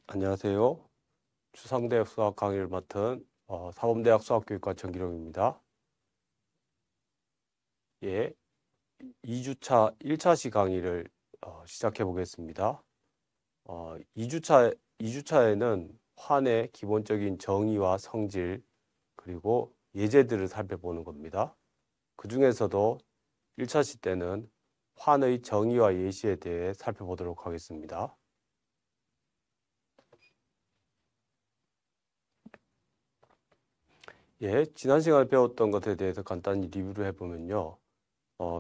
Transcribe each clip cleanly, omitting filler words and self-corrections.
안녕하세요. 추상대학 수학 강의를 맡은 사범대학 수학교육과 정기룡입니다. 예, 2주차 1차시 강의를 시작해 보겠습니다. 2주차에는 환의 기본적인 정의와 성질 그리고 예제들을 살펴보는 겁니다. 그 중에서도 1차시 때는 환의 정의와 예시에 대해 살펴보도록 하겠습니다. 예, 지난 시간에 배웠던 것에 대해서 간단히 리뷰를 해보면요.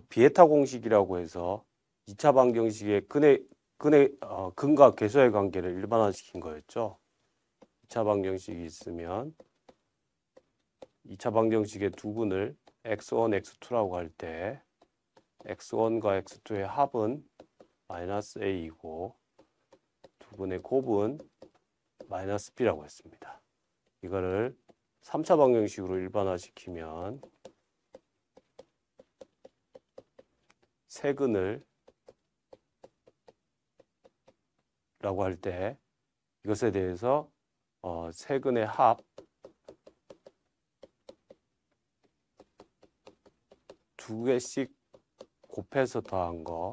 비에타 공식이라고 해서 2차 방정식의 근과 계수의 관계를 일반화시킨 거였죠. 2차 방정식이 있으면 2차 방정식의 두 근을 x1, x2라고 할 때 x1과 x2의 합은 마이너스 a이고 두 근의 곱은 마이너스 b라고 했습니다. 이거를 3차 방정식으로 일반화시키면 세 근을 라고 할 때 이것에 대해서 세 근의 합 두 개씩 곱해서 더한 거,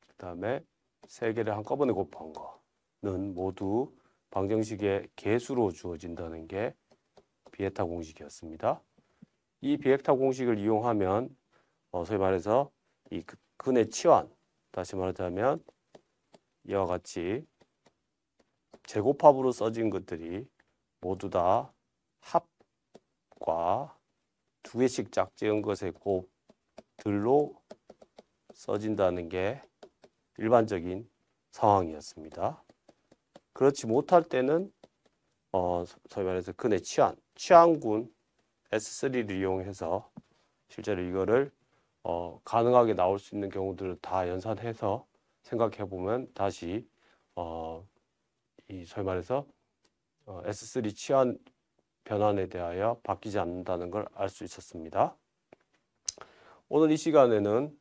그 다음에 세 개를 한꺼번에 곱한 거는 모두 방정식의 개수로 주어진다는 게 비에타 공식이었습니다. 이 비에타 공식을 이용하면 소위 말해서 이 근의 치환, 다시 말하자면 이와 같이 제곱합으로 써진 것들이 모두 다 합과 두 개씩 짝지은 것의 곱들로 써진다는 게 일반적인 상황이었습니다. 그렇지 못할 때는 소위 말해서 근의 치환군 S3를 이용해서 실제로 이거를 가능하게 나올 수 있는 경우들을 다 연산해서 생각해 보면 다시 이 소위 말해서 S3 치환 변환에 대하여 바뀌지 않는다는 걸 알 수 있었습니다. 오늘 이 시간에는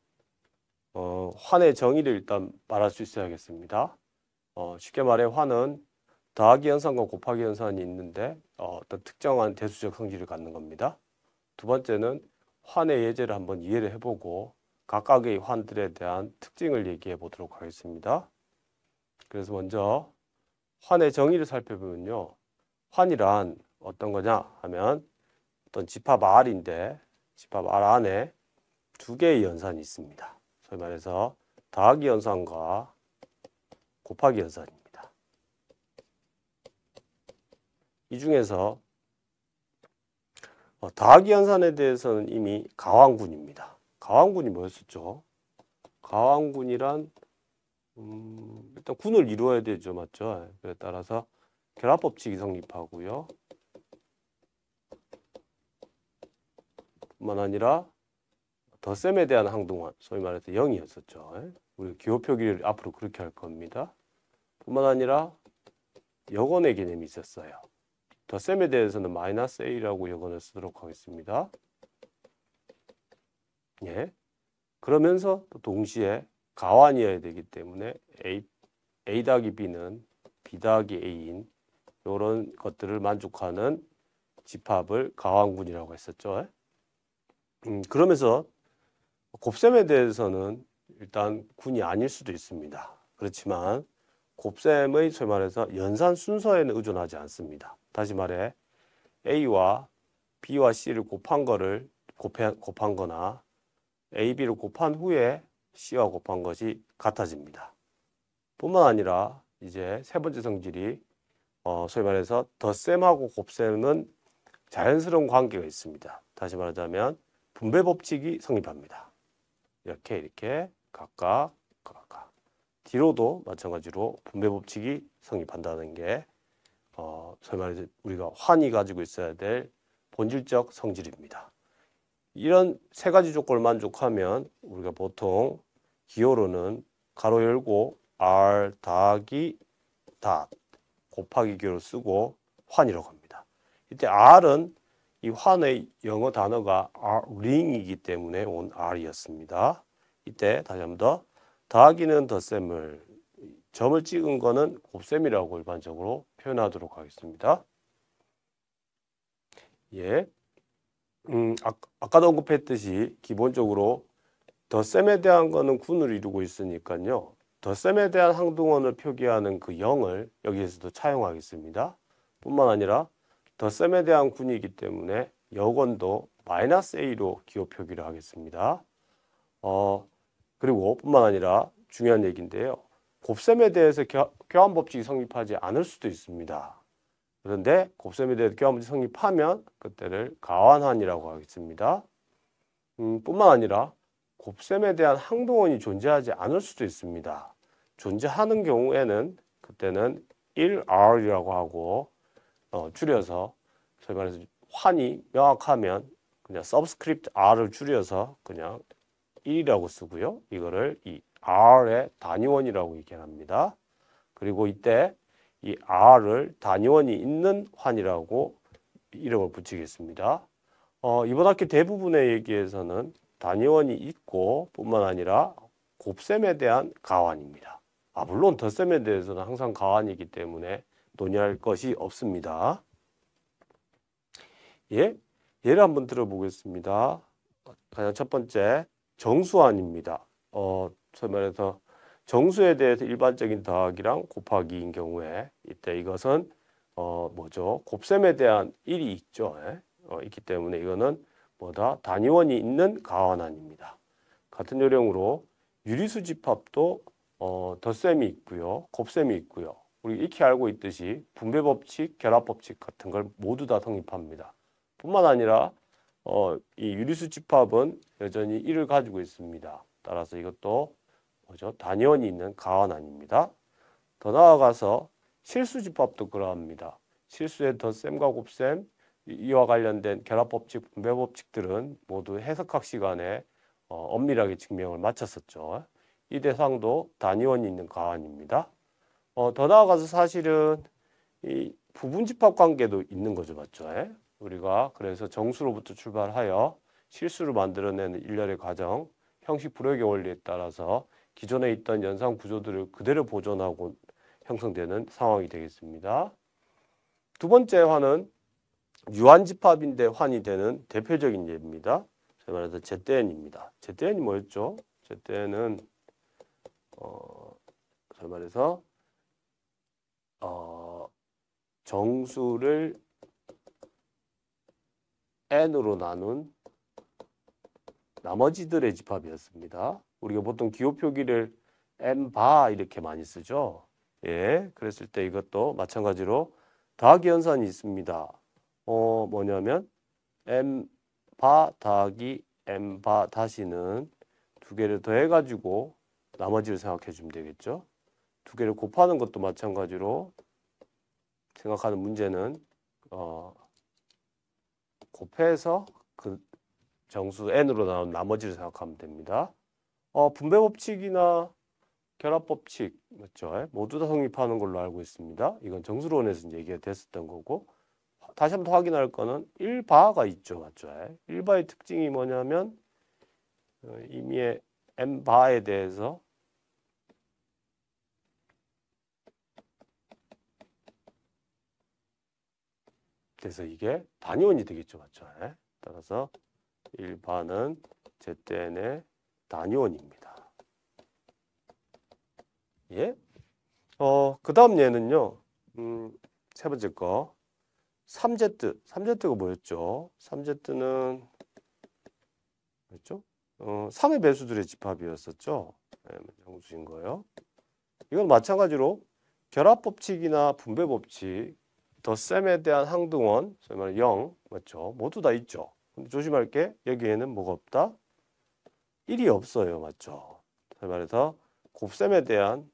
환의 정의를 일단 말할 수 있어야겠습니다. 쉽게 말해 환은 더하기 현상과 곱하기 현상이 있는데 어떤 특정한 대수적 성질을 갖는 겁니다. 두 번째는 환의 예제를 한번 이해를 해보고 각각의 환들에 대한 특징을 얘기해 보도록 하겠습니다. 그래서 먼저 환의 정의를 살펴보면요. 환이란 어떤 거냐 하면 어떤 집합 R인데 집합 R 안에 두 개의 연산이 있습니다. 소위 말해서 더하기 연산과 곱하기 연산입니다. 이 중에서 더하기 연산에 대해서는 이미 가왕군입니다. 가왕군이 뭐였었죠? 가왕군이란 일단 군을 이루어야 되죠, 맞죠? 그에 따라서 결합법칙이 성립하고요. 뿐만 아니라 덧셈에 대한 항동환, 소위 말해서 0이었었죠. 우리 기호 표기를 앞으로 그렇게 할 겁니다. 뿐만 아니라 역원의 개념이 있었어요. 덧셈에 대해서는 마이너스 a라고 역원을 쓰도록 하겠습니다. 예. 그러면서 또 동시에 가완이어야 되기 때문에 a 더하기 b는 b 더하기 a인 이런 것들을 만족하는 집합을 가완군이라고 했었죠. 그러면서 곱셈에 대해서는 일단 군이 아닐 수도 있습니다. 그렇지만 곱셈의 소위 말해서 연산 순서에는 의존하지 않습니다. 다시 말해 A와 B와 C를 곱한 거나 A, B를 곱한 후에 C와 곱한 것이 같아집니다. 뿐만 아니라 이제 세 번째 성질이 소위 말해서 덧셈하고 곱셈은 자연스러운 관계가 있습니다. 다시 말하자면 분배 법칙이 성립합니다. 이렇게 각각 뒤로도 마찬가지로 분배 법칙이 성립한다는 게 소위 말해서 우리가 환이 가지고 있어야 될 본질적 성질입니다. 이런 세 가지 조건을 만족하면 우리가 보통 기호로는 가로 열고 R 더하기 닷 곱하기 기호를 쓰고 환이라고 합니다. 이때 R은 이 환의 영어 단어가 ring이기 때문에 온 R이었습니다. 이때 다시 한 번 더 더하기는 덧셈을 점을 찍은 거는 곱셈이라고 일반적으로 표현하도록 하겠습니다. 예. 아까도 언급했듯이 기본적으로 덧셈에 대한 거는 군을 이루고 있으니까요. 덧셈에 대한 항등원을 표기하는 그 0을 여기에서도 차용하겠습니다. 뿐만 아니라 덧셈에 대한 군이기 때문에 여건도 -a로 기호 표기를 하겠습니다. 그리고 뿐만 아니라 중요한 얘기인데요. 곱셈에 대해서 교환법칙이 성립하지 않을 수도 있습니다. 그런데 곱셈에 대해서 교환법칙이 성립하면 그때를 가환환이라고 하겠습니다. 뿐만 아니라 곱셈에 대한 항등원이 존재하지 않을 수도 있습니다. 존재하는 경우에는 그때는 1R이라고 하고 줄여서 소위 말해서 환이 명확하면 그냥 subscript R을 줄여서 그냥 1이라고 쓰고요. 이거를 이 R의 단위원이라고 얘기합니다. 그리고 이때 이 R을 단위원이 있는 환이라고 이름을 붙이겠습니다. 이번 학기 대부분의 얘기에서는 단위원이 있고 뿐만 아니라 곱셈에 대한 가환입니다. 물론 덧셈에 대해서는 항상 가환이기 때문에 논의할 것이 없습니다. 예, 예를 한번 들어보겠습니다. 가장 첫 번째 정수환입니다. 소위 말해서 정수에 대해서 일반적인 더하기랑 곱하기인 경우에 이때 이것은 뭐죠? 곱셈에 대한 1이 있죠. 있기 때문에 이거는 뭐다? 단위원이 있는 가환환입니다. 같은 요령으로 유리수 집합도 덧셈이 있고요. 곱셈이 있고요. 우리 익히 알고 있듯이 분배법칙, 결합법칙 같은 걸 모두 다 성립합니다. 뿐만 아니라 이 유리수 집합은 여전히 1을 가지고 있습니다. 따라서 이것도 뭐죠? 단위원이 있는 가환환입니다. 더 나아가서 실수 집합도 그러합니다. 실수의 덧셈과 곱셈, 이와 관련된 결합법칙, 분배법칙들은 모두 해석학 시간에 엄밀하게 증명을 마쳤었죠. 이 대상도 단위원이 있는 가환입니다. 더 나아가서 사실은 이 부분집합 관계도 있는 거죠, 맞죠? 우리가 그래서 정수로부터 출발하여 실수를 만들어내는 일련의 과정, 형식 불역의 원리에 따라서 기존에 있던 연산 구조들을 그대로 보존하고 형성되는 상황이 되겠습니다. 두 번째 환은 유한집합인데 환이 되는 대표적인 예입니다. 제가 말해서 ZN입니다. ZN이 뭐였죠? ZN은 제가 말해서 정수를 n으로 나눈 나머지들의 집합이었습니다. 우리가 보통 기호 표기를 n바 이렇게 많이 쓰죠. 예, 그랬을 때 이것도 마찬가지로 더하기 연산이 있습니다. 뭐냐면 n바 더하기 n바 다시는 두 개를 더해가지고 나머지를 생각해 주면 되겠죠. 두 개를 곱하는 것도 마찬가지로 생각하는 문제는 곱해서 그 정수 n으로 나온 나머지를 생각하면 됩니다. 분배법칙이나 결합법칙 맞죠? 모두 다 성립하는 걸로 알고 있습니다. 이건 정수론에서 얘기가 됐었던 거고 다시 한번 더 확인할 거는 1바가 있죠. 맞죠? 1바의 특징이 뭐냐면 이미의 n바에 대해서 그래서 이게 단위원이 되겠죠. 맞죠? 따라서 1바는 ZN의 단위원입니다. 예? 그 다음 예는요. 세 번째 거. 3Z. 3Z가 뭐였죠? 3Z는 뭐였죠? 3의 배수들의 집합이었었죠. 정수인 거예요. 이건 마찬가지로 결합법칙이나 분배법칙, 덧셈에 대한 항등원, 소위 말해 0, 맞죠? 모두 다 있죠. 근데 조심할 게 여기에는 뭐가 없다? 1이 없어요. 맞죠? 소위 말해서 곱셈에 대한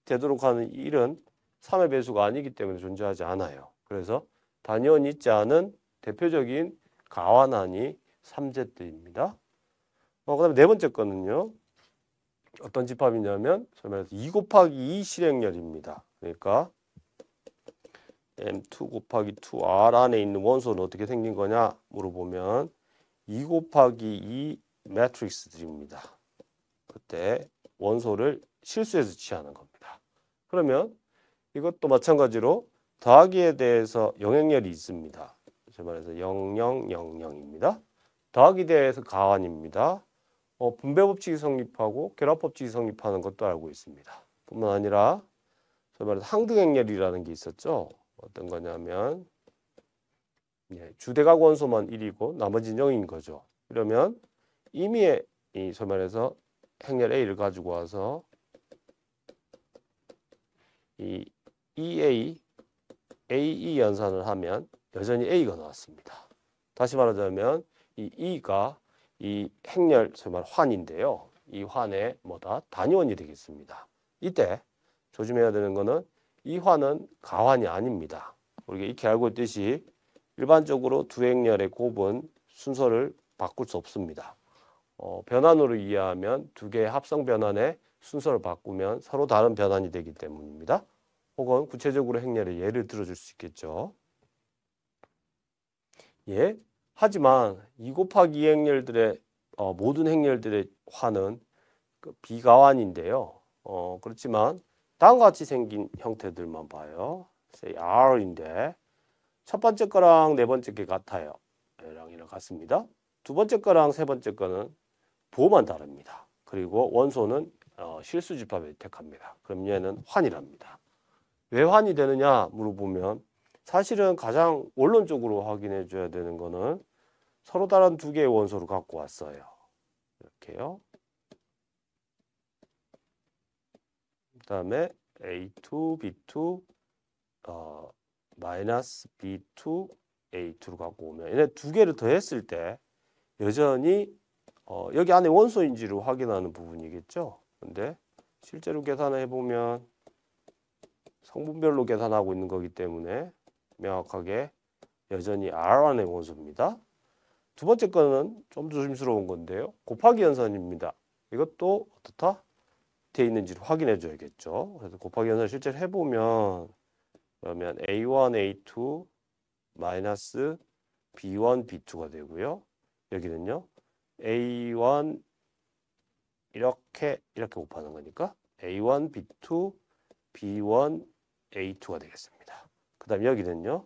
되도록 하는 1은 3의 배수가 아니기 때문에 존재하지 않아요. 그래서 단위원이 있지 않은 대표적인 가환환이 3Z입니다. 그 다음에 네 번째 거는요. 어떤 집합이냐면 2 곱하기 2 실행열입니다. 그러니까 M2 곱하기 2R 안에 있는 원소는 어떻게 생긴 거냐 물어보면 2 곱하기 2 매트릭스들입니다. 그때 원소를 실수해서 취하는 겁니다. 그러면 이것도 마찬가지로 더하기에 대해서 영행열이 있습니다. 다시 말해서 0000입니다. 더하기 대해서 가환입니다. 분배 법칙이 성립하고 결합 법칙이 성립하는 것도 알고 있습니다. 뿐만 아니라 다시 말해서 항등행열이라는 게 있었죠. 어떤 거냐면 주대각 원소만 1이고 나머지는 0인 거죠. 그러면 임의의 소위 말해서 행렬 A를 가지고 와서 이 AE 연산을 하면 여전히 A가 나왔습니다. 다시 말하자면 이 E가 이 행렬 소위 말 환인데요. 이 환의 뭐다? 단위원이 되겠습니다. 이때 조심해야 되는 거는 이 환은 가환이 아닙니다. 우리가 익히 알고 있듯이 일반적으로 두 행렬의 곱은 순서를 바꿀 수 없습니다. 변환으로 이해하면 두 개의 합성 변환의 순서를 바꾸면 서로 다른 변환이 되기 때문입니다. 혹은 구체적으로 행렬의 예를 들어줄 수 있겠죠. 예. 하지만 2 곱하기 2 행렬들의 모든 행렬들의 환은 비가환인데요. 그렇지만 다음과 같이 생긴 형태들만 봐요. say R인데 첫 번째 거랑 네 번째 게 같아요. 얘랑 같습니다. 두 번째 거랑 세 번째 거는 부호만 다릅니다. 그리고 원소는 실수 집합에 택합니다. 그럼 얘는 환이랍니다. 왜 환이 되느냐 물어보면 사실은 가장 원론적으로 확인해 줘야 되는 거는 서로 다른 두 개의 원소를 갖고 왔어요. 이렇게요. 그 다음에 A2, B2, 마이너스 B2, A2를 갖고 오면 얘네 두 개를 더했을 때 여전히 여기 안에 원소인지를 확인하는 부분이겠죠. 근데 실제로 계산을 해보면 성분별로 계산하고 있는 거기 때문에 명확하게 여전히 R 안의 원소입니다. 두 번째 거는 좀 조심스러운 건데요. 곱하기 연산입니다. 이것도 어떻다? 돼 있는지를 확인해 줘야겠죠. 그래서 곱하기 연산을 실제로 해보면 그러면 A1, A2 마이너스 B1, B2가 되고요. 여기는요. A1 이렇게 곱하는 거니까 A1, B2, B1, A2가 되겠습니다. 그 다음 여기는요.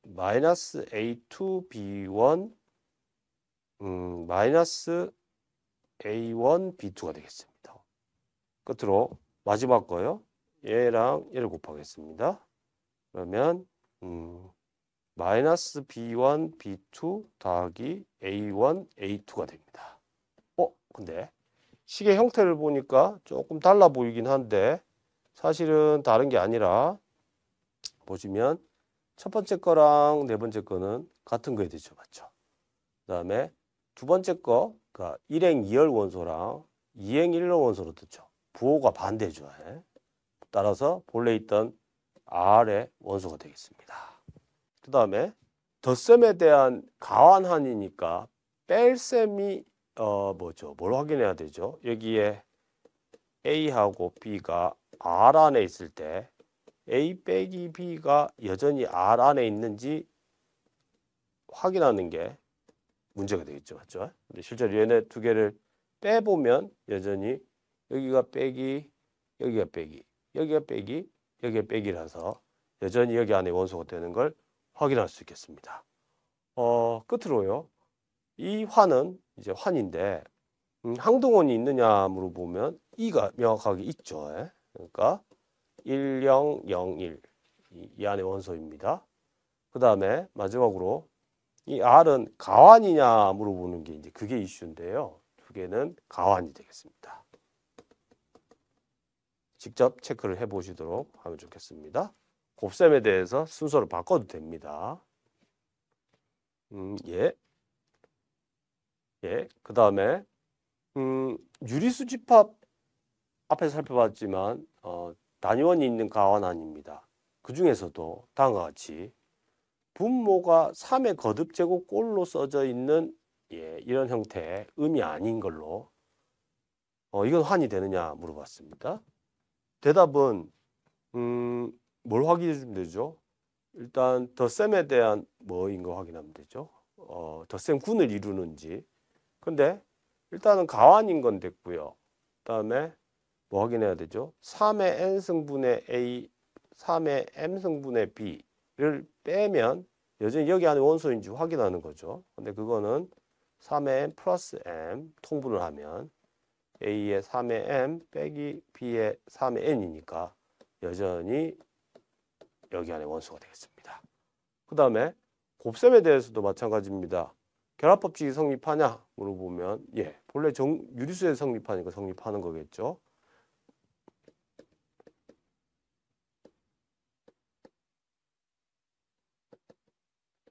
마이너스 A2, B1 마이너스 A1, B2가 되겠습니다. 끝으로 마지막 거요. 얘랑 얘를 곱하겠습니다. 그러면 마이너스 B1, B2 더하기 A1, A2가 됩니다. 근데 식의 형태를 보니까 조금 달라 보이긴 한데 사실은 다른 게 아니라 보시면 첫 번째 거랑 네 번째 거는 같은 거에 되죠. 맞죠? 그 다음에 두 번째 거, 그러니까 1행 2열 원소랑 2행 1열 원소로 듣죠. 부호가 반대죠. 따라서 본래 있던 R의 원소가 되겠습니다. 그 다음에 덧셈에 대한 가환한이니까 뺄셈이 뭘 확인해야 되죠? 여기에 A하고 B가 R 안에 있을 때 A 빼기 B가 여전히 R 안에 있는지 확인하는 게 문제가 되겠죠. 맞죠? 근데 실제로 얘네 두 개를 빼보면 여전히 여기가 빼기, 여기가 빼기, 여기가 빼기, 여기가 빼기라서 여전히 여기 안에 원소가 되는 걸 확인할 수 있겠습니다. 끝으로요. 이 환은 이제 환인데 항등원이 있느냐 물어보면 E가 명확하게 있죠. 그러니까 1001 이 안에 원소입니다. 그 다음에 마지막으로 이 R은 가환이냐 물어보는 게 이제 그게 이슈인데요. 두 개는 가환이 되겠습니다. 직접 체크를 해보시도록 하면 좋겠습니다. 곱셈에 대해서 순서를 바꿔도 됩니다. 예. 그 다음에 유리수 집합 앞에서 살펴봤지만 단위원이 있는 가환안입니다. 그 중에서도 다음과 같이 분모가 3의 거듭제곱 꼴로 써져 있는 이런 형태의 음이 아닌 걸로 이건 환이 되느냐 물어봤습니다. 대답은 뭘 확인해 주면 되죠? 일단 덧셈에 대한 뭐인 거 확인하면 되죠. 덧셈 군을 이루는지. 근데 일단은 가완인 건 됐고요. 그다음에 뭐 확인해야 되죠? 3의 n승분의 a, 3의 m승분의 b를 빼면 여전히 여기 안에 원소인지 확인하는 거죠. 근데 그거는 3의 m 플러스 m 통분을 하면 a의 3의 m 빼기 b의 3의 n이니까 여전히 여기 안에 원소가 되겠습니다. 그 다음에 곱셈에 대해서도 마찬가지입니다. 결합법칙이 성립하냐 물어보면 예, 본래 유리수에 성립하니까 성립하는 거겠죠.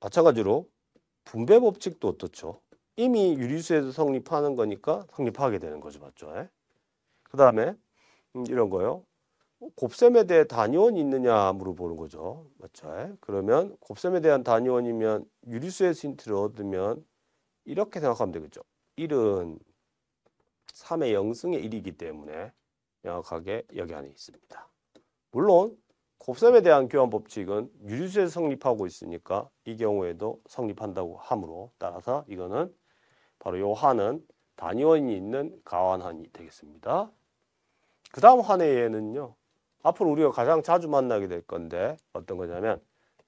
마찬가지로 분배 법칙도 어떻죠? 이미 유리수에도 성립하는 거니까 성립하게 되는 거죠. 맞죠? 그 다음에 이런 거요. 곱셈에 대해 단위원이 있느냐 물어보는 거죠. 맞죠? 그러면 곱셈에 대한 단위원이면 유리수에서 힌트를 얻으면 이렇게 생각하면 되겠죠. 1은 3의 0승의 1이기 때문에 명확하게 여기 안에 있습니다. 물론 곱셈에 대한 교환 법칙은 유리수에서 성립하고 있으니까 이 경우에도 성립한다고 함으로 따라서 이거는 바로 요 한은 단위원이 있는 가완한이 되겠습니다. 그 다음 한의 예는요. 앞으로 우리가 가장 자주 만나게 될 건데 어떤 거냐면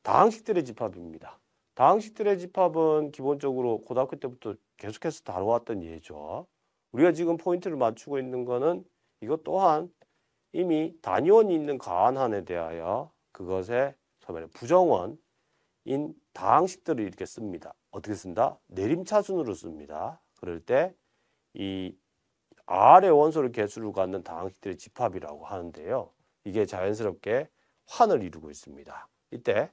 다항식들의 집합입니다. 다항식들의 집합은 기본적으로 고등학교 때부터 계속해서 다뤄왔던 예죠. 우리가 지금 포인트를 맞추고 있는 거는 이것 또한 이미 단위원이 있는 가완한에 대하여 그것의 부정원인 다항식들을 이렇게 씁니다. 어떻게 쓴다? 내림차순으로 씁니다. 그럴 때 이 R의 원소를 개수로 갖는 다항식들의 집합이라고 하는데요. 이게 자연스럽게 환을 이루고 있습니다. 이때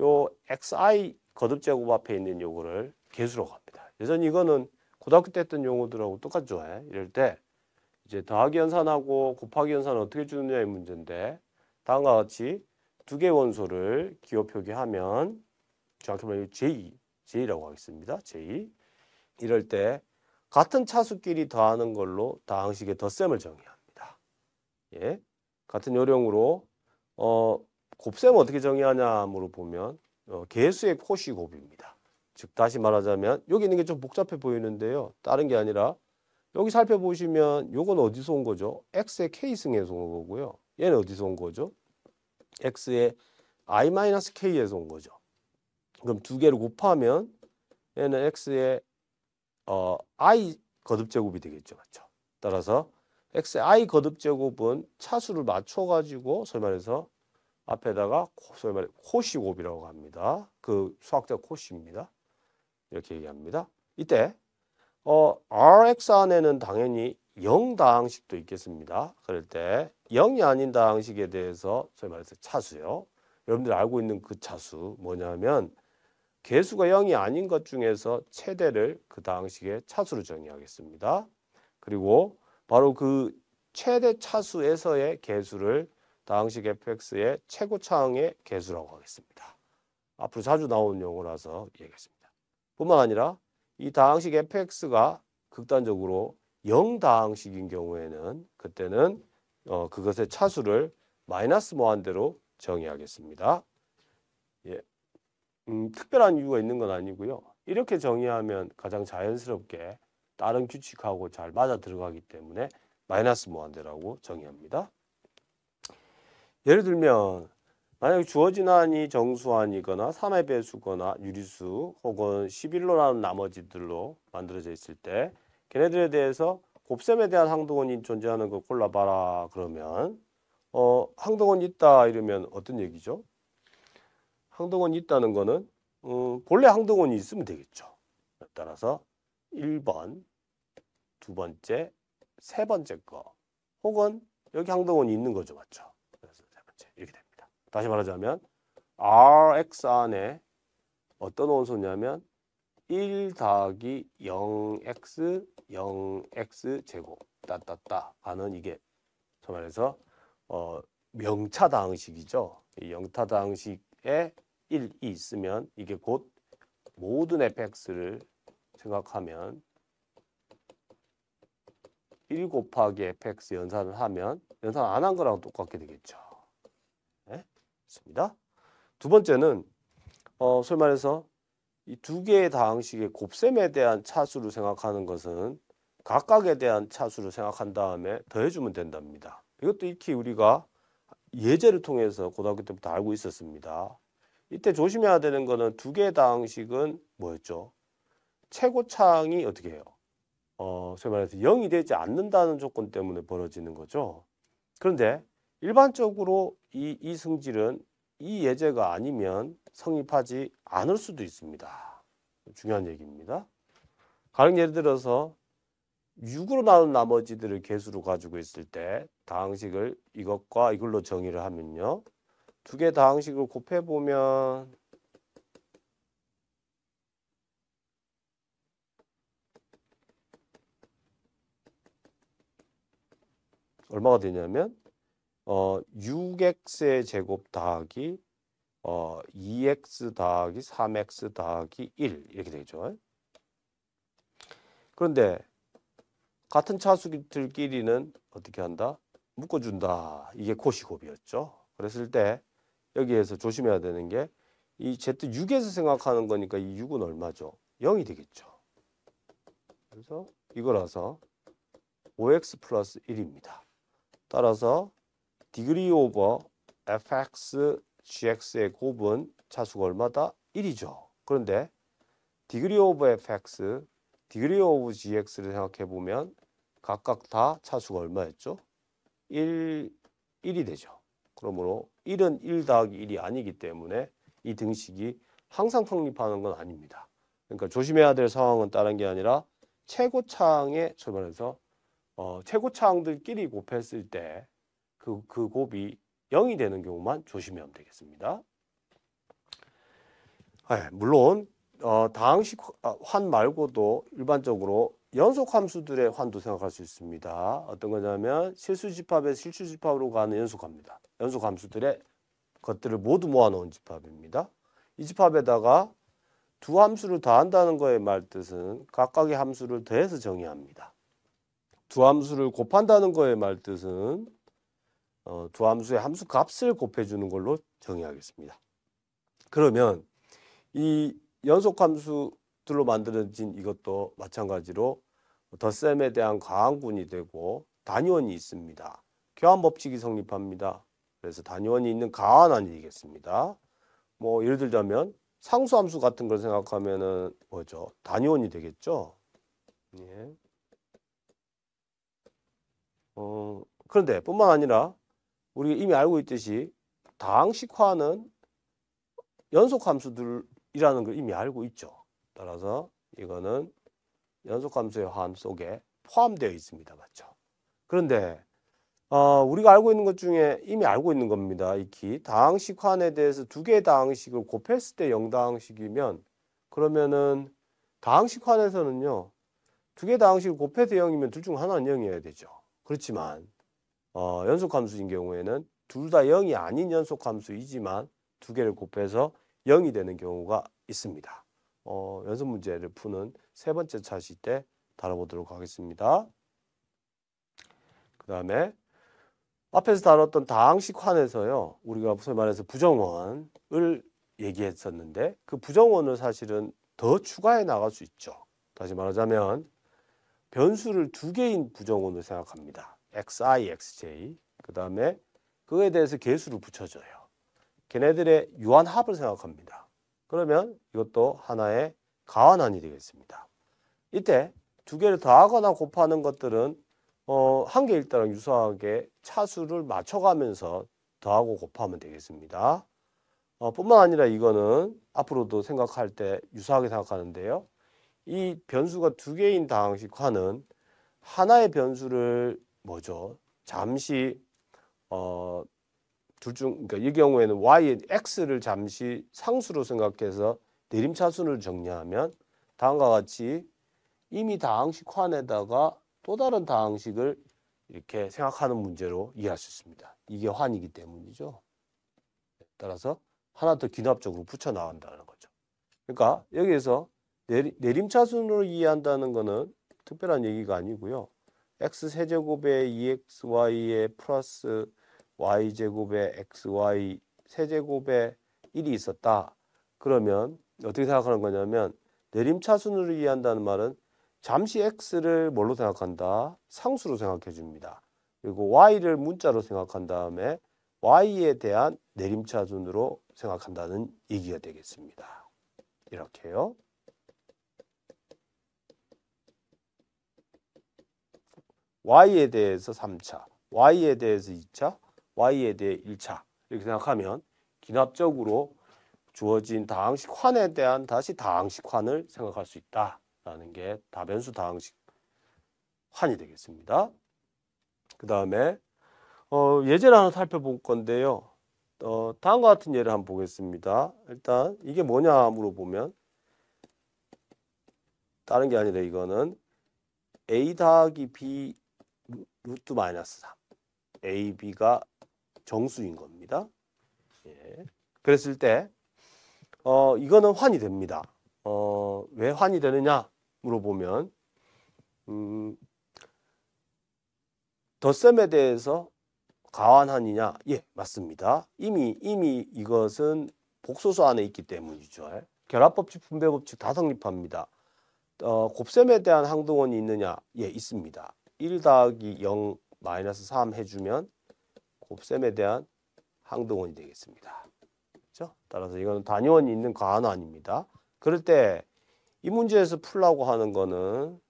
요 xi 거듭제곱 앞에 있는 요거를 개수로 합니다. 여전히 이거는 고등학교 때 했던 용어들하고 똑같죠. 이럴 때 이제 더하기 연산하고 곱하기 연산을 어떻게 주느냐의 문제인데 다음과 같이 두 개의 원소를 기호 표기하면 정확히 말하면 J라고 하겠습니다. J. 이럴 때 같은 차수끼리 더하는 걸로 다항식의 덧셈을 정의합니다. 예. 같은 요령으로 곱셈을 어떻게 정의하냐 물어보면 개수의 코시 곱입니다. 즉 다시 말하자면 여기 있는 게 좀 복잡해 보이는데요. 다른 게 아니라 여기 살펴보시면 요건 어디서 온 거죠? x의 k승에서 온 거고요. 얘는 어디서 온 거죠? x의 i-k에서 온 거죠. 그럼 두 개를 곱하면 얘는 x의 i 거듭제곱이 되겠죠. 맞죠? 따라서 x의 i 거듭제곱은 차수를 맞춰가지고 소위 말해서 앞에다가 소위 말해 코시곱이라고 합니다. 그 수학적 코시입니다. 이렇게 얘기합니다. 이때 Rx 안에는 당연히 0다항식도 있겠습니다. 그럴 때 0이 아닌 다항식에 대해서 소위 말해서 차수요. 여러분들이 알고 있는 그 차수 뭐냐면 개수가 0이 아닌 것 중에서 최대를 그 다항식의 차수로 정의하겠습니다. 그리고 바로 그 최대 차수에서의 개수를 다항식 fx의 최고차항의 개수라고 하겠습니다. 앞으로 자주 나오는 용어라서 얘기했습니다. 뿐만 아니라 이 다항식 fx가 극단적으로 0다항식인 경우에는 그때는 그것의 차수를 마이너스 무한대로 정의하겠습니다. 예. 특별한 이유가 있는 건 아니고요. 이렇게 정의하면 가장 자연스럽게 다른 규칙하고 잘 맞아 들어가기 때문에 마이너스 무한대라고 정의합니다. 예를 들면 만약 주어진 한이 정수한이거나 3의 배수거나 유리수 혹은 11로라는 나머지들로 만들어져 있을 때 걔네들에 대해서 곱셈에 대한 항등원이 존재하는 걸 골라봐라 그러면 항등원이 있다 이러면 어떤 얘기죠? 항등원이 있다는 거는 본래 항등원이 있으면 되겠죠. 따라서 1번, 두 번째, 세 번째 거 혹은 여기 항등원이 있는 거죠. 맞죠? 그래서 세 번째 이렇게 됩니다. 다시 말하자면 Rx 안에 어떤 원소냐면 1 더하기 0x 0x 제곱 따따따 하는 이게 말해서 명차다항식이죠. 이 영타다항식에 1이 있으면 이게 곧 모든 fx를 생각하면 1 곱하기 fx 연산을 하면 연산 안 한 거랑 똑같게 되겠죠. 네? 있습니다. 두 번째는 소위 말해서 이 두 개의 다항식의 곱셈에 대한 차수를 생각하는 것은 각각에 대한 차수를 생각한 다음에 더해주면 된답니다. 이것도 익히 우리가 예제를 통해서 고등학교 때부터 알고 있었습니다. 이때 조심해야 되는 거는 두 개의 다항식은 뭐였죠? 최고차항이 어떻게 해요? 소위 말해서 0이 되지 않는다는 조건 때문에 벌어지는 거죠. 그런데 일반적으로 이 승질은 이 예제가 아니면 성립하지 않을 수도 있습니다. 중요한 얘기입니다. 가령 예를 들어서 6으로 나눈 나머지들을 개수로 가지고 있을 때 다항식을 이것과 이걸로 정의를 하면요. 두 개 다항식을 곱해보면 얼마가 되냐면 6x의 제곱 더하기 2x 더하기 3x 더하기 1 이렇게 되죠. 그런데 같은 차수들끼리는 어떻게 한다? 묶어준다. 이게 코시곱이었죠. 그랬을 때 여기에서 조심해야 되는 게 이 Z6에서 생각하는 거니까 이 6은 얼마죠? 0이 되겠죠. 그래서 이거라서 5x 플러스 1입니다. 따라서 디그리 오버 fx gx의 곱은 차수가 얼마다? 1이죠. 그런데 디그리 오버 fx, 디그리 오브 gx를 생각해 보면 각각 다 차수가 얼마였죠? 1이 되죠. 그러므로 1은 1 더하기 1이 아니기 때문에 이 등식이 항상 성립하는 건 아닙니다. 그러니까 조심해야 될 상황은 다른 게 아니라 최고차항에 소위 말해서 최고차항들끼리 곱했을 때 그 곱이 0이 되는 경우만 조심하면 되겠습니다. 물론 다항식 환 말고도 일반적으로 연속함수들의 환도 생각할 수 있습니다. 어떤 거냐면 실수집합에서 실수집합으로 가는 연속합니다. 연속함수들의 것들을 모두 모아놓은 집합입니다. 이 집합에다가 두 함수를 더한다는 거의 말뜻은 각각의 함수를 더해서 정의합니다. 두 함수를 곱한다는 거의 말뜻은 두 함수의 함수 값을 곱해주는 걸로 정의하겠습니다. 그러면 이 연속함수들로 만들어진 이것도 마찬가지로 덧셈에 대한 가항분이 되고 단위원이 있습니다. 교환법칙이 성립합니다. 그래서 단위원이 있는 가환원이 되겠습니다. 뭐 예를 들자면 상수함수 같은 걸 생각하면은 뭐죠? 단위원이 되겠죠. 예. 그런데 뿐만 아니라 우리가 이미 알고 있듯이 다항식화는 연속함수들이라는 걸 이미 알고 있죠. 따라서 이거는 연속함수의 화함 속에 포함되어 있습니다. 맞죠? 그런데 우리가 알고 있는 것 중에 이미 알고 있는 겁니다. 익히 다항식환에 대해서 두 개의 다항식을 곱했을 때 0다항식이면 그러면은 다항식환에서는요. 두 개의 다항식을 곱해서 0이면 둘 중 하나는 0이어야 되죠. 그렇지만 연속함수인 경우에는 둘 다 0이 아닌 연속함수이지만 두 개를 곱해서 0이 되는 경우가 있습니다. 연습 문제를 푸는 세 번째 차시 때 다뤄보도록 하겠습니다. 그 다음에 앞에서 다뤘던 다항식환에서요. 우리가 소위 말해서 부정원을 얘기했었는데 그 부정원을 사실은 더 추가해 나갈 수 있죠. 다시 말하자면 변수를 두 개인 부정원을 생각합니다. xi, xj. 그 다음에 그거에 대해서 개수를 붙여줘요. 걔네들의 유한합을 생각합니다. 그러면 이것도 하나의 가환환이 되겠습니다. 이때 두 개를 더하거나 곱하는 것들은 한 개일 때랑 유사하게 차수를 맞춰가면서 더하고 곱하면 되겠습니다. 뿐만 아니라 이거는 앞으로도 생각할 때 유사하게 생각하는데요. 이 변수가 두 개인 다항식화는 하나의 변수를 뭐죠? 잠시 그러니까 이 경우에는 y, x를 잠시 상수로 생각해서 내림차순을 정리하면 다음과 같이 이미 다항식환에다가 또 다른 다항식을 이렇게 생각하는 문제로 이해할 수 있습니다. 이게 환이기 때문이죠. 따라서 하나 더 기납적으로 붙여 나간다는 거죠. 그러니까 여기에서 내림차순으로 이해한다는 거는 특별한 얘기가 아니고요. x세제곱에 2xy에 플러스 y제곱에 xy 세제곱에 1이 있었다. 그러면 어떻게 생각하는 거냐면 내림차순으로 이해한다는 말은 잠시 x를 뭘로 생각한다? 상수로 생각해 줍니다. 그리고 y를 문자로 생각한 다음에 y에 대한 내림차순으로 생각한다는 얘기가 되겠습니다. 이렇게요. y에 대해서 3차, y에 대해서 2차, y에 대해 1차 이렇게 생각하면 기납적으로 주어진 다항식환에 대한 다시 다항식환을 생각할 수 있다라는 게 다변수 다항식환이 되겠습니다. 그 다음에 예제를 하나 살펴볼 건데요. 다음과 같은 예를 한번 보겠습니다. 일단 이게 뭐냐 물어보면 다른 게 아니라 이거는 a 더하기 b 루트 마이너스 3 a, b가 정수인 겁니다. 예. 그랬을 때 이거는 환이 됩니다. 왜 환이 되느냐 물어보면 덧셈에 대해서 가환환이냐? 예, 맞습니다. 이미 이것은 복소수 안에 있기 때문이죠. 결합법칙, 분배법칙 다 성립합니다. 곱셈에 대한 항등원이 있느냐? 예, 있습니다. 1 더하기 0 마이너스 3 해주면 곱셈에 대한 항등원이 되겠습니다. 그렇죠? 따라서 이거는 단위원이 있는 가환환입니다. 그럴 때 이 문제에서 풀라고 하는 거는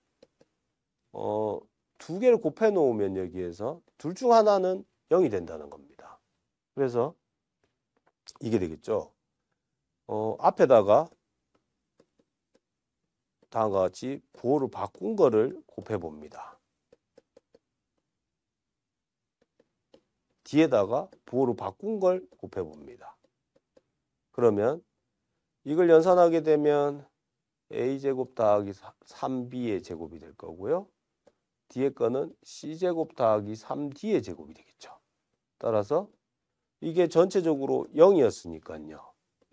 두 개를 곱해 놓으면 여기에서 둘 중 하나는 0이 된다는 겁니다. 그래서 이게 되겠죠. 앞에다가 다음과 같이 부호를 바꾼 거를 곱해 봅니다. 뒤에다가 부호를 바꾼 걸 곱해 봅니다. 그러면 이걸 연산하게 되면 a제곱 더하기 3b의 제곱이 될 거고요. 뒤에 거는 c제곱 더하기 3d의 제곱이 되겠죠. 따라서 이게 전체적으로 0이었으니까요.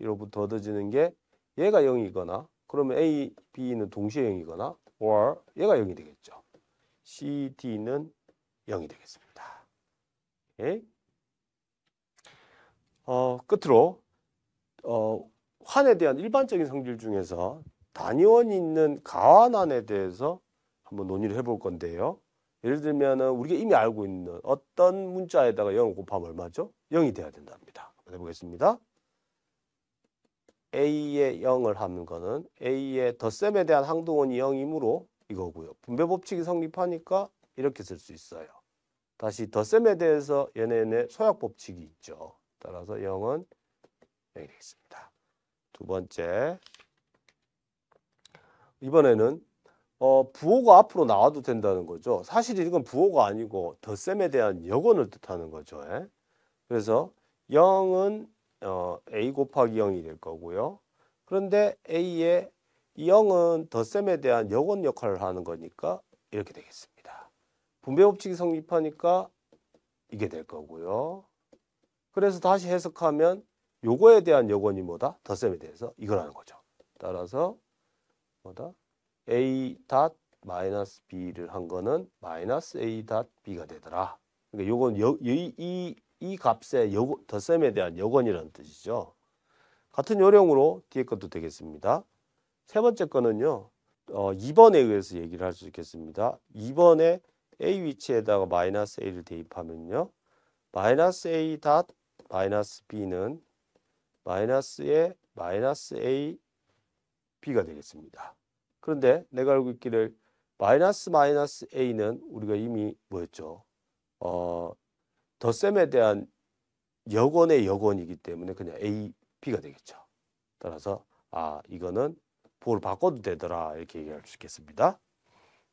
이로부터 얻어지는 게 얘가 0이거나 그러면 a, b는 동시에 0이거나 or 얘가 0이 되겠죠. c, d는 0이 되겠습니다. 오케이? 끝으로 환에 대한 일반적인 성질 중에서 단위원이 있는 가환환에 대해서 한번 논의를 해볼 건데요. 예를 들면 우리가 이미 알고 있는 어떤 문자에다가 0을 곱하면 얼마죠? 0이 돼야 된답니다. 해보겠습니다. A에 0을 하는 거는 A의 덧셈에 대한 항등원이 0이므로 이거고요. 분배법칙이 성립하니까 이렇게 쓸 수 있어요. 다시 덧셈에 대해서 얘네의 소약법칙이 있죠. 따라서 0은 0이 되겠습니다. 두 번째, 이번에는 부호가 앞으로 나와도 된다는 거죠. 사실 이건 부호가 아니고 덧셈에 대한 역원을 뜻하는 거죠. 그래서 0은 a 곱하기 0이 될 거고요. 그런데 a의 이 0은 덧셈에 대한 역원 역할을 하는 거니까 이렇게 되겠습니다. 분배법칙이 성립하니까 이게 될 거고요. 그래서 다시 해석하면 요거에 대한 역원이 뭐다? 덧셈에 대해서 이거라는 거죠. 따라서 뭐다? a 닷 마이너스 b를 한 거는 마이너스 a 닷 b가 되더라. 그러니까 요건 이 값의 덧셈에 대한 역원이라는 뜻이죠. 같은 요령으로 뒤에 것도 되겠습니다. 세 번째 거는요. 2번에 의해서 얘기를 할 수 있겠습니다. 2번에 a 위치에다가 마이너스 a를 대입하면요. 마이너스 a 닷 마이너스 b는 마이너스에 마이너스 a b가 되겠습니다. 그런데 내가 알고 있기를 마이너스 a는 우리가 이미 뭐였죠? 덧셈에 대한 역원의 역원이기 때문에 그냥 a, b가 되겠죠. 따라서 이거는 부호를 바꿔도 되더라 이렇게 얘기할 수 있겠습니다.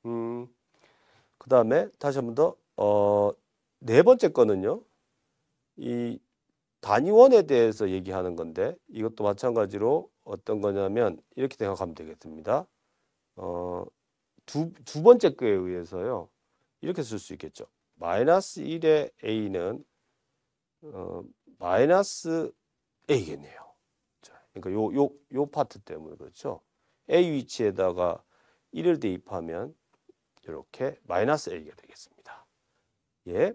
그 다음에 다시 한 번 더 네 번째 거는요. 이 단위원에 대해서 얘기하는 건데 이것도 마찬가지로 어떤 거냐면 이렇게 생각하면 되겠습니다. 두 번째 거에 의해서요. 이렇게 쓸 수 있겠죠. 마이너스 1의 a는 마이너스 a겠네요. 자, 그러니까 요 파트 때문에 그렇죠. a 위치에다가 1을 대입하면 이렇게 마이너스 a가 되겠습니다. 예.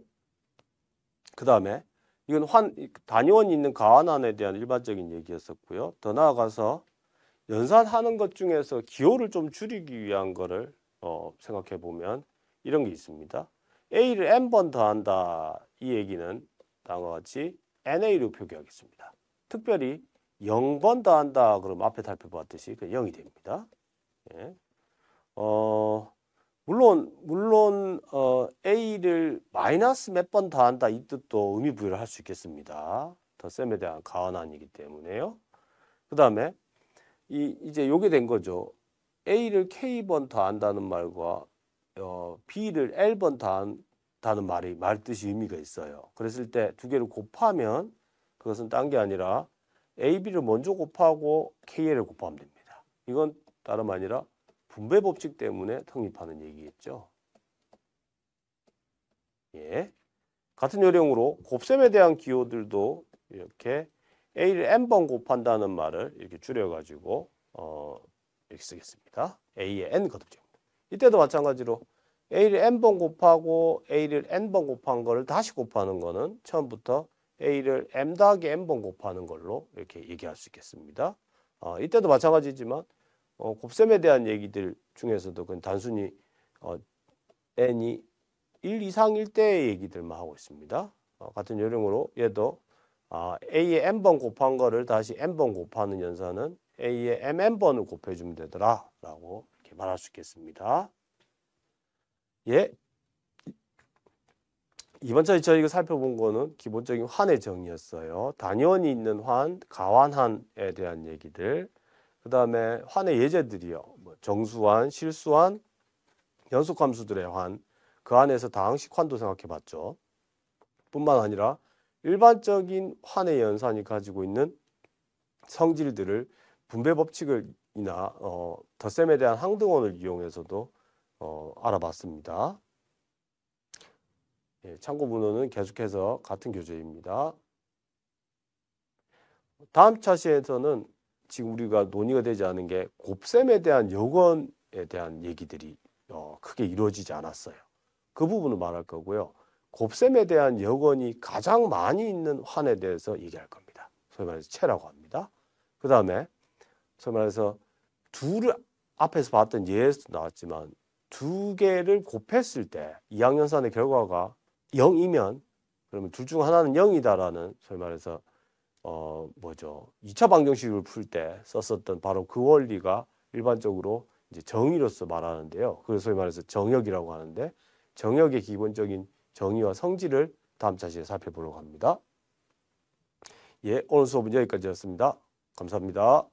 그 다음에 이건 단위원이 있는 가환환에 대한 일반적인 얘기였었고요. 더 나아가서 연산하는 것 중에서 기호를 좀 줄이기 위한 거를 생각해 보면 이런 게 있습니다. A를 n번 더한다. 이 얘기는 다음과 같이 NA로 표기하겠습니다. 특별히 0번 더한다. 그럼 앞에 살펴봤듯이 그 0이 됩니다. 예. 물론 A를 마이너스 몇 번 더한다 이 뜻도 의미 부여를 할 수 있겠습니다. 덧셈에 대한 가환환이기 때문에요. 그 다음에 이제 요게 된 거죠. A를 K번 더한다는 말과 B를 L번 더한다는 말 뜻이 의미가 있어요. 그랬을 때 두 개를 곱하면 그것은 딴 게 아니라 AB를 먼저 곱하고 KL을 곱하면 됩니다. 이건 다름 아니라 분배 법칙 때문에 성립하는 얘기겠죠. 예. 같은 요령으로 곱셈에 대한 기호들도 이렇게 A를 n번 곱한다는 말을 이렇게 줄여가지고 이렇게 쓰겠습니다. A의 n 거듭입니다. 이때도 마찬가지로 A를 n번 곱하고 A를 n번 곱한 거를 다시 곱하는 거는 처음부터 A를 m 더하기 n번 곱하는 걸로 이렇게 얘기할 수 있겠습니다. 이때도 마찬가지지만 곱셈에 대한 얘기들 중에서도 그건 단순히 n이 1 이상일 때의 얘기들만 하고 있습니다. 같은 요령으로 얘도 A의 n번 곱한 거를 다시 n번 곱하는 연산은 A의 mn번을 곱해주면 되더라 라고 이렇게 말할 수 있겠습니다. 예. 이번 차에 저희가 살펴본 거는 기본적인 환의 정의였어요. 단위원이 있는 환, 가환환에 대한 얘기들, 그 다음에 환의 예제들이요. 정수환, 실수환, 연속함수들의 환, 그 안에서 다항식 환도 생각해 봤죠. 뿐만 아니라 일반적인 환의 연산이 가지고 있는 성질들을 분배 법칙이나 덧셈에 대한 항등원을 이용해서도 알아봤습니다. 예, 참고 문헌은 계속해서 같은 교재입니다. 다음 차시에서는 지금 우리가 논의가 되지 않은 게 곱셈에 대한 여건에 대한 얘기들이 크게 이루어지지 않았어요. 그 부분을 말할 거고요. 곱셈에 대한 여건이 가장 많이 있는 환에 대해서 얘기할 겁니다. 소위 말해서 체라고 합니다. 그 다음에 소위 말해서 둘을 앞에서 봤던 예에서 나왔지만 두 개를 곱했을 때 이항연산의 결과가 0이면 그러면 둘 중 하나는 0이다라는 소위 말해서 2차 방정식을 풀 때 썼었던 바로 그 원리가 일반적으로 이제 정의로서 말하는데요. 그래서 소위 말해서 정역이라고 하는데 정역의 기본적인 정의와 성질을 다음 차시에 살펴보려고 합니다. 예, 오늘 수업은 여기까지였습니다. 감사합니다.